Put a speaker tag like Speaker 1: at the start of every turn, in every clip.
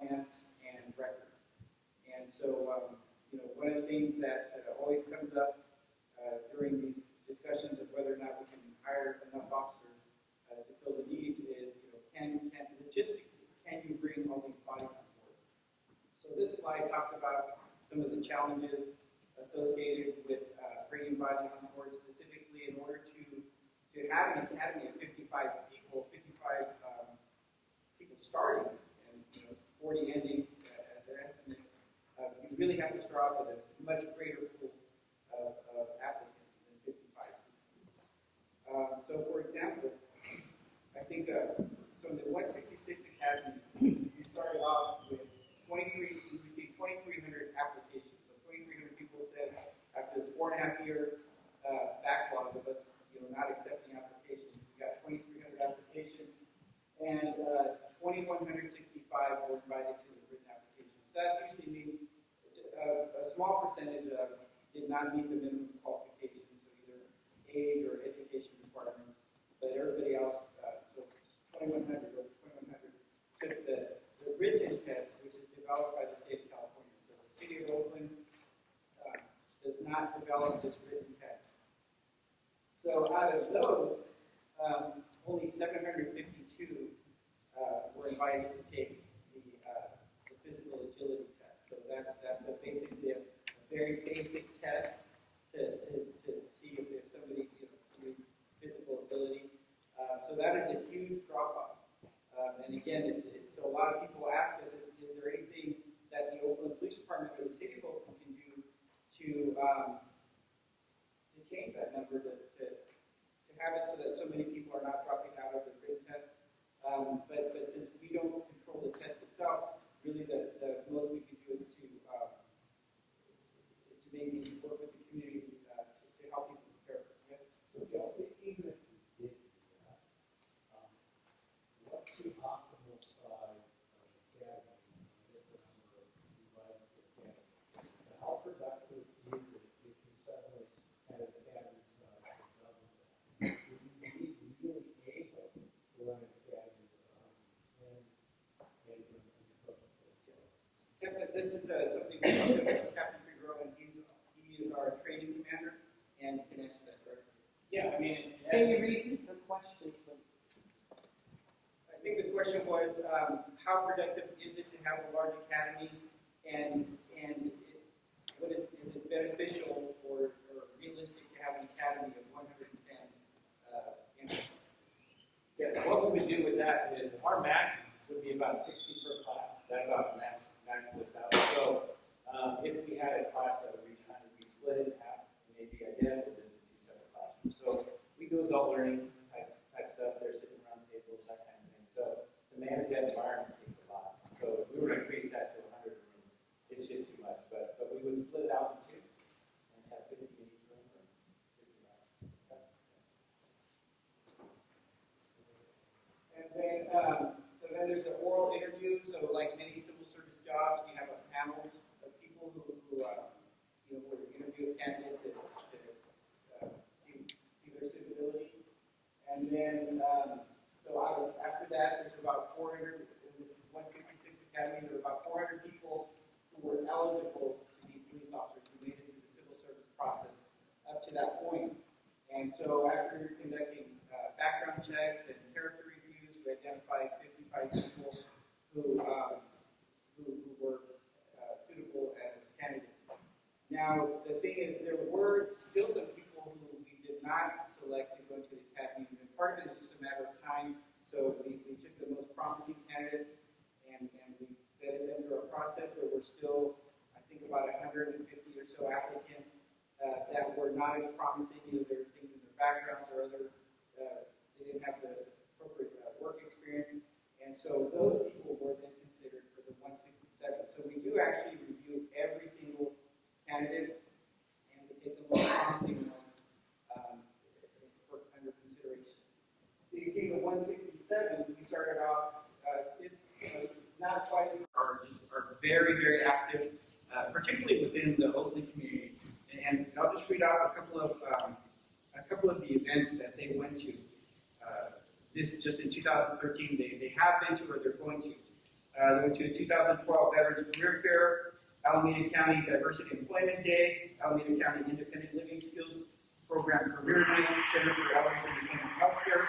Speaker 1: finance and record. And so, one of the things that always comes up during these discussions of whether or not we can hire enough officers to fill the needs is, logistically, can you bring all these bodies on board? So this slide talks about some of the challenges associated with bringing bodies on board, specifically in order to have an academy of 55 people, 55 people starting, and 40 ending as their estimate. You really have to start off with a much greater pool of applicants than 55 people. So, for example, I think so in the 166 Academy, you started off with you received 2,300 applications. So 2,300 people said after this 4.5-year backlog of us, not accepting applications, we got 2,300 applications, and 2,165 were invited to the written applications. So that usually means a small percentage did not meet the minimum qualifications, so either age or education requirements, but everybody else, so 2,100 took the written test, which is developed by the state of California. So the city of Oakland does not develop this written test. So out of those, only 752 were invited to take the physical agility test. So that's basically a very basic test to see if somebody's physical ability. So that is a huge drop-off. And again, so a lot of people ask us, is there anything that the Oakland Police Department or the City of Oakland can do to change that number, to have it so that so many people are not dropping out of the written test. But since we don't control the test itself, really the most we can do is to maybe work with the community to help people prepare for this.
Speaker 2: So, Gil, even if you did that, what's the optimal size of academy, just the number of providers per academy? So how productive is it if you suddenly had an academy size of double that? Would you be really able to run an academy with 110 patrons as opposed to 4?
Speaker 1: This is something we also have Captain Figueroa, and he is our training commander and can answer that directly.
Speaker 3: Yeah, I mean,
Speaker 4: Can you repeat the question, please?
Speaker 1: I think the question was, how productive is it to have a large academy, and what is it beneficial or realistic to have an academy of 110 interns?
Speaker 3: yeah, what we would do with that is our max would be about 60 per class. That's about max this out. So if we had a class that would reach 100, we split it in half, maybe identical to two separate classrooms. So we do adult learning type stuff. They're sitting around tables, that kind of thing. So to manage that environment takes a lot. So if we were to increase that to 100 a room, it's just too much. But we would split it out in two and have 50 in each room or 50 around.
Speaker 1: And then, so then there's an oral interview. So like many civil service jobs, you have a panel of people who would interview a candidate to see their suitability. And then, after that, there's about 400, in this 166 Academy, there are about 400 people who were eligible to be police officers who made it through the civil service process up to that point. And so after conducting background checks and character reviews, we identified 55 people who were suitable as candidates. Now, the thing is, there were still some people who we did not select to go to the academy, and part of it is just a matter of time. So we took the most promising candidates and we vetted them through our process. There were still, I think, about 150 or so applicants that were not as promising. Either there were things in their backgrounds or other, they didn't have the appropriate work experience. And so those people were then considered for the 167. So we do actually review every single candidate, and we take the most promising ones under consideration. So you see the 167, we started off, it's not quite as are very, very active, particularly within the Oakland community. And I'll just read off a couple of the events that they went to. This just in 2013, they have been to or they're going to. They went to a 2012 Veterans Career Fair, Alameda County Diversity Employment Day, Alameda County Independent Living Skills Program Career Day, Center for Elders Independent Healthcare,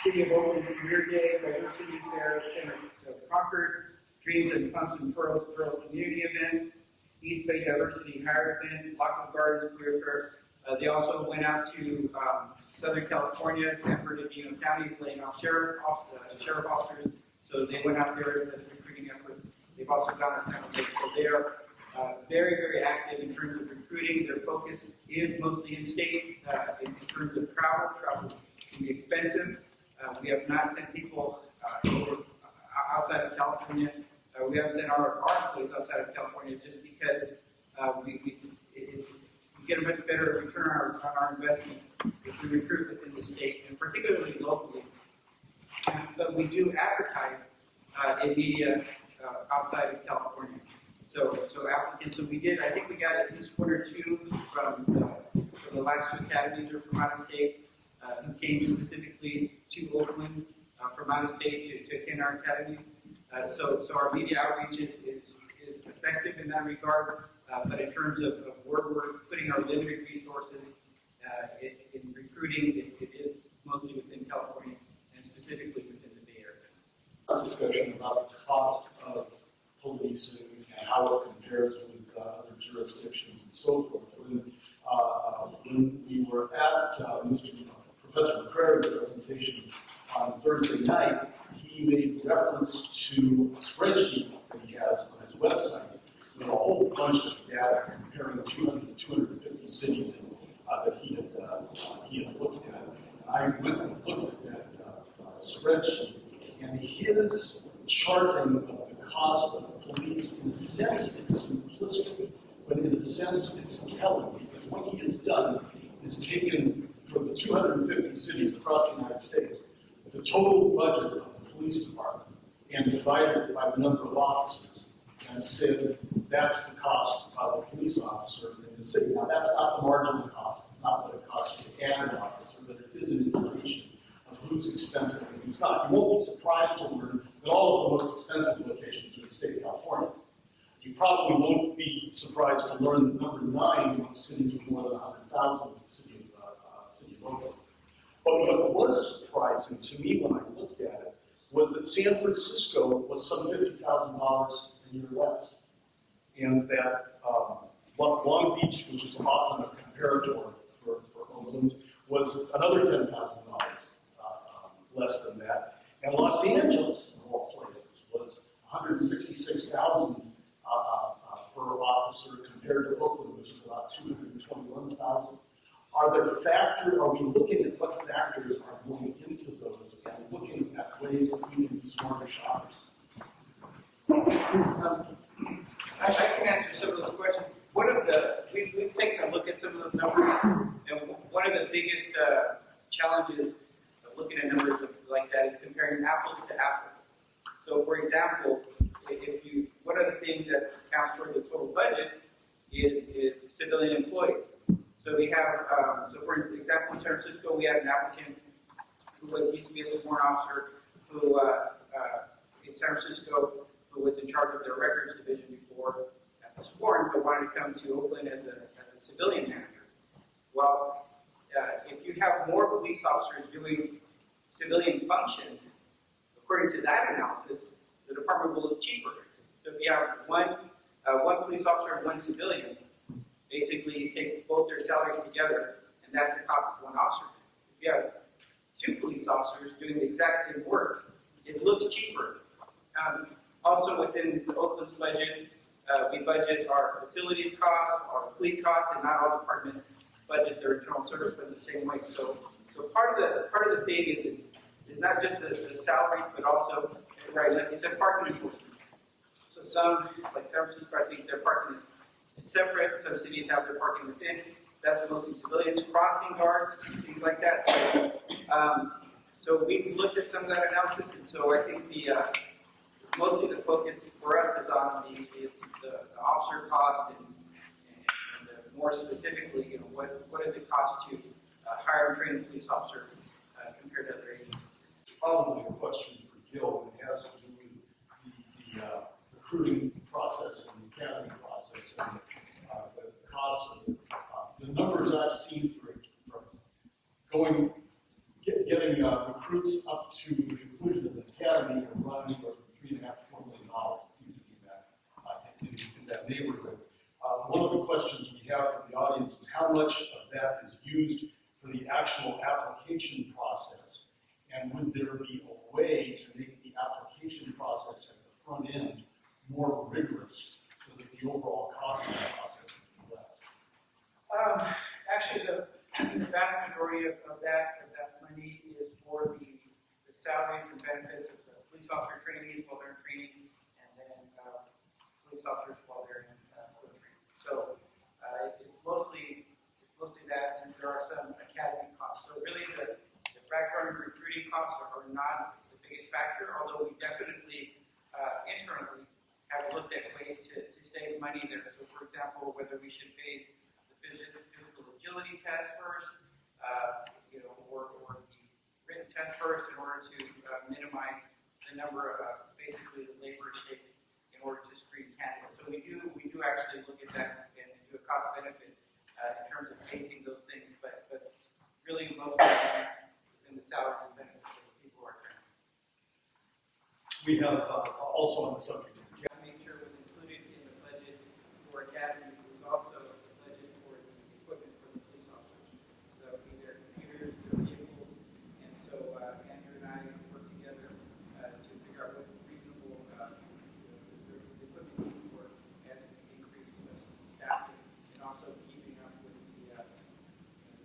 Speaker 1: City of Oakland Career Day, Diversity Fair, Center of Concord, Dreams and Pumps and Pearls Girls Community Event, East Bay Diversity Hire Event, Lockwood Gardens Career Fair. They also went out to Southern California, San Bernardino counties, laying off sheriff officers. So they went out there as a recruiting effort. They've also gone to San Jose. So they are very, very active in terms of recruiting. Their focus is mostly in state. In terms of travel, travel can be expensive. We have not sent people outside of California. We haven't sent our employees outside of California just because we get a much better return on our investment if we recruit within the state, and particularly locally. But we do advertise in media outside of California. So applicants, so we did, I think we got at least one or two from the last two academies or from out of state who came specifically to Oakland from out of state to attend our academies. So our media outreach is effective in that regard, but in terms of where we're putting our limited resources in recruiting, it is mostly within California and specifically within the Bay Area.
Speaker 5: Discussion about the cost of policing and how it compares with other jurisdictions and so forth. When we were at Professor McCrary's presentation on Thursday night, he made reference to a spreadsheet that he has on his website with a whole bunch of data comparing 200 to 250 cities that he had looked at. I went and looked at that spreadsheet, and his charting of the cost of police, in a sense, it's simplistic, but in a sense, it's telling, because what he has done is taken from the 250 cities across the United States, the total budget of the police department, and divided it by the number of officers, and said that's the cost of a police officer in the city. Now, that's not the marginal cost. It's not what it costs to add an officer, but it is an indication of who's expensive and who's not. You won't be surprised to learn that all of the most expensive locations are in the state of California. You probably won't be surprised to learn that number 9 among cities with more than 100,000 is the city of Oakland. But what was surprising to me when I looked at it was that San Francisco was some $50,000 a year less. And that Long Beach, which is often a comparator for Oakland, was another $10,000 less than that. And Los Angeles, of all places, was $166,000 per officer compared to Oakland, which is about $221,000. Are we looking at what factors are going into those and looking at ways that we can be smarter shoppers?
Speaker 1: I can answer some of those questions. We've taken a look at some of those numbers, and one of the biggest challenges of looking at numbers like that is comparing apples to apples. So, for example, one of the things that accounts for the total budget is civilian employees. So we have, for example, in San Francisco, we had an applicant who used to be a sworn officer who, in San Francisco, who was in charge of their records division before as a sworn, but wanted to come to Oakland as a civilian manager. Well, if you have more police officers doing civilian functions, according to that analysis, the department will look cheaper. So if you have one police officer and one civilian, basically you take both their salaries together, and that's the cost of one officer. If you have 2 police officers doing the exact same work, it looks cheaper. Also within the Oakland's budget, we budget our facilities costs, our fleet costs, and not all departments budget their internal service funds the same way. So part of the thing is not just the salaries, but also, right, like you said, parking enforcement. So some, like San Francisco, I think their parking is separate. Some cities have their parking within. That's mostly civilians, crossing guards, things like that. So we've looked at some of that analysis, and so I think mostly the focus for us is on the officer cost and more specifically, what does it cost to hire and train a police officer compared to other agencies?
Speaker 5: Probably a question for Gil, and it has to do with numbers I've seen for going, getting recruits up to the conclusion of the academy are running for $3.5 to $4 million. It seems to be in that neighborhood. One of the questions we have from the audience is how much of that is used for the actual application process, and would there be a way to make the application process at the front end more rigorous so that the overall cost of the process would be less?
Speaker 1: Actually, the vast majority of that money is for the salaries and benefits of the police officer trainees while they're in training, and then police officers while they're in field training. So it's mostly that, and there are some academy costs. So really, the background recruiting costs are not the biggest factor, although we definitely internally have looked at ways to save money there. So, for example, whether we should phase the physical agility test first, or the written test first in order to minimize the number of basically the labor it takes in order to screen candidates. So we do actually look at that and do a cost benefit in terms of phasing those things, but really most of it is in the salaries and benefits of the people who are trained.
Speaker 5: We have also on the subject of
Speaker 1: Make sure it was included in the budget for academy. It was also the budget for the equipment for the police officers. So that would be their computers, their vehicles, and so Andrew and I work together to figure out what reasonable the equipment needs for as we increase staffing and also keeping up with the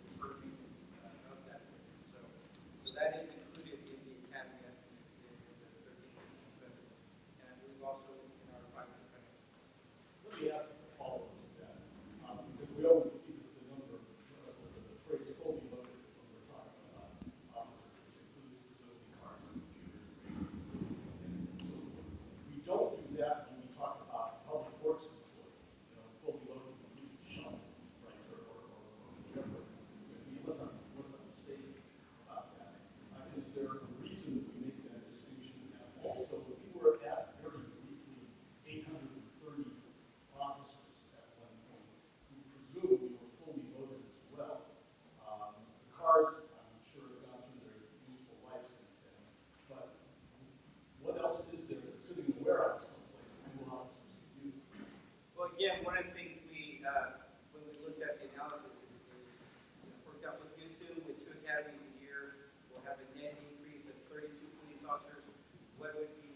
Speaker 1: deferred maintenance of that equipment. So that is included in the academy estimates in the 13 budget. And we've also in our 5-year plan.
Speaker 5: Let me ask a follow-up to that, because we always see that the number, the phrase fully loaded when we're talking about officers, which includes facility cars, computers, and so forth. We don't do that when we talk about public works employees, fully loaded when we use a shuttle, right, or whatever it is going to be, unless I'm mistaken about that. Is there a reason that we make that distinction? And also, we were at very briefly 830 officers at one point who presumably were fully loaded as well. The cars, I'm sure, have gone through their useful life since then. But what else is there that's sitting in the warehouse someplace that new officers can use?
Speaker 1: Well, again, one of the things when we looked at the analysis is for example, if you assume with 2 academies a year, we'll have a net increase of 32 police officers, what would be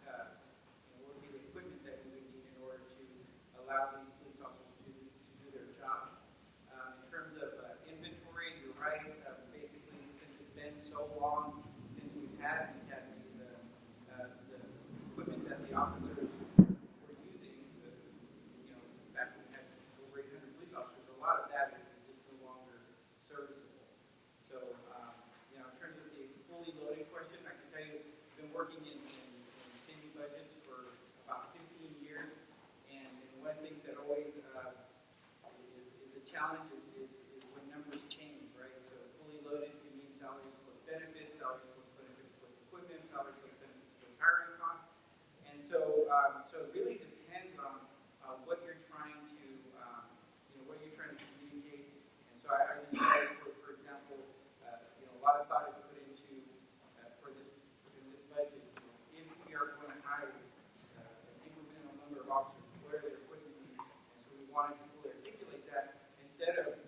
Speaker 1: the equipment that we would need in order to allow these police officers to do their jobs? In terms of inventory, you're right. Basically, since it's been so long since we've had an academy, the equipment that the officers were using, back when we had over 800 police officers, a lot of that is just no longer serviceable. So, in terms of the fully loaded question, I can tell you, I've been working in city budgets for about 15 years, and one of the things that always is a challenge is when numbers change, right? So fully loaded can mean salaries plus benefits plus equipment, salaries plus benefits plus hiring costs, and so it really depends on what you're trying to communicate. And so I just said, for example, a lot of thought is put into in this budget. If we are going to hire an incremental number of officers, what are their equipment needs? And so we wanted to fully articulate that instead of